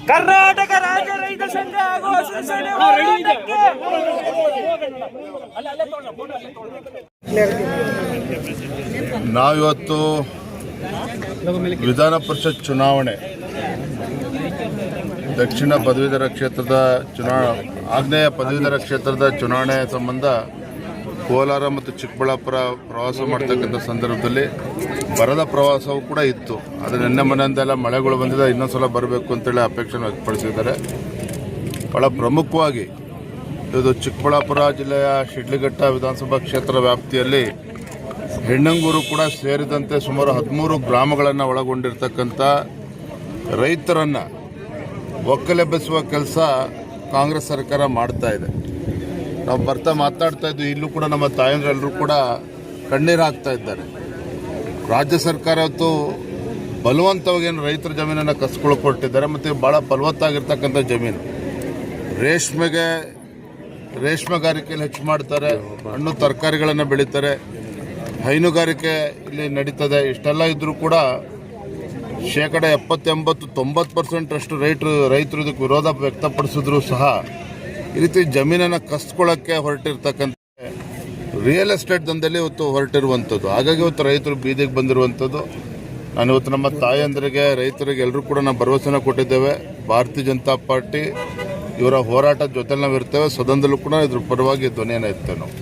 ಕರ್ನಾಟಕ ರಾಜ್ಯ ರೈತ ಸಂಘ ಘೋಷಿಸಿದೆ. ನಾವಿವತ್ತು ವಿಧಾನ ಪರಿಷತ್ ಚುನಾವಣೆ ದಕ್ಷಿಣ ಪದವೀಧರ ಕ್ಷೇತ್ರದ ಆಗ್ನೇಯ ಪದವೀಧರ ಕ್ಷೇತ್ರದ ಚುನಾವಣೆ ಸಂಬಂಧ ಕೋಲಾರ ಮತ್ತು ಚಿಕ್ಕಬಳ್ಳಾಪುರ ಪ್ರವಾಸ ಮಾಡ್ತಕ್ಕಂಥ ಸಂದರ್ಭದಲ್ಲಿ ಬರದ ಪ್ರವಾಸವೂ ಕೂಡ ಇತ್ತು. ಆದರೆ ನಿನ್ನೆ ಮನೆಯಿಂದೆಲ್ಲ ಮಳೆಗಳು ಬಂದಿದೆ, ಇನ್ನೊಂದು ಸಲ ಬರಬೇಕು ಅಂತೇಳಿ ಅಪೇಕ್ಷೆ ವ್ಯಕ್ತಪಡಿಸಿದ್ದಾರೆ. ಭಾಳ ಪ್ರಮುಖವಾಗಿ ಇದು ಚಿಕ್ಕಬಳ್ಳಾಪುರ ಜಿಲ್ಲೆಯ ಶಿಡ್ಲಘಟ್ಟ ವಿಧಾನಸಭಾ ಕ್ಷೇತ್ರ ವ್ಯಾಪ್ತಿಯಲ್ಲಿ ಹೆಣ್ಣಂಗೂರು ಕೂಡ ಸೇರಿದಂತೆ ಸುಮಾರು 13 ಗ್ರಾಮಗಳನ್ನು ಒಳಗೊಂಡಿರ್ತಕ್ಕಂಥ ರೈತರನ್ನು ಒಕ್ಕಲೆಬ್ಬಿಸುವ ಕೆಲಸ ಕಾಂಗ್ರೆಸ್ ಸರ್ಕಾರ ಮಾಡ್ತಾ ಇದೆ. ನಾವು ಮಾತಾಡ್ತಾ ಇದ್ವಿ, ಇಲ್ಲೂ ಕೂಡ ನಮ್ಮ ತಾಯಂದ್ರೆಲ್ಲರೂ ಕೂಡ ಕಣ್ಣೀರು ಹಾಕ್ತಾ ಇದ್ದಾರೆ. ರಾಜ್ಯ ಸರ್ಕಾರ ಇವತ್ತು ಬಲವಂತವಾಗಿ ರೈತರ ಜಮೀನನ್ನು ಕಸ್ಕೊಳ್ಕೊಟ್ಟಿದ್ದಾರೆ ಮತ್ತು ಭಾಳ ಫಲವತ್ತಾಗಿರ್ತಕ್ಕಂಥ ಜಮೀನು. ರೇಷ್ಮೆಗಾರಿಕೆಯಲ್ಲಿ ಹೆಚ್ಚು ಮಾಡ್ತಾರೆ, ಹಣ್ಣು ತರಕಾರಿಗಳನ್ನು ಬೆಳೀತಾರೆ, ಹೈನುಗಾರಿಕೆ ಇಲ್ಲಿ ನಡೀತದೆ. ಇಷ್ಟೆಲ್ಲ ಇದ್ದರೂ ಕೂಡ 70-80-90% ಅಷ್ಟು ರೈತರು ಇದಕ್ಕೆ ವಿರೋಧ ವ್ಯಕ್ತಪಡಿಸಿದ್ರು ಸಹ ಈ ರೀತಿ ಜಮೀನನ್ನು ಕಸ್ಕೊಳ್ಳೋಕ್ಕೆ ಹೊರಟಿರ್ತಕ್ಕಂಥ ರಿಯಲ್ ಎಸ್ಟೇಟ್ ದಂಧೆಯಲ್ಲಿ ಇವತ್ತು ಹೊರಟಿರುವಂಥದ್ದು. ಹಾಗಾಗಿ ಇವತ್ತು ರೈತರು ಬೀದಿಗೆ ಬಂದಿರುವಂಥದ್ದು. ನಾನು ಇವತ್ತು ನಮ್ಮ ತಾಯಂದರಿಗೆ, ರೈತರಿಗೆ ಎಲ್ಲರೂ ಕೂಡ ನಾವು ಭರವಸೆನ ಕೊಟ್ಟಿದ್ದೇವೆ. ಭಾರತೀಯ ಜನತಾ ಪಾರ್ಟಿ ಇವರ ಹೋರಾಟದ ಜೊತೆ ನಾವು ಇರ್ತೇವೆ. ಸದನದಲ್ಲೂ ಕೂಡ ಇದ್ರ ಪರವಾಗಿ ಧ್ವನಿಯನ್ನು ಎತ್ತೇವೆ ನಾವು.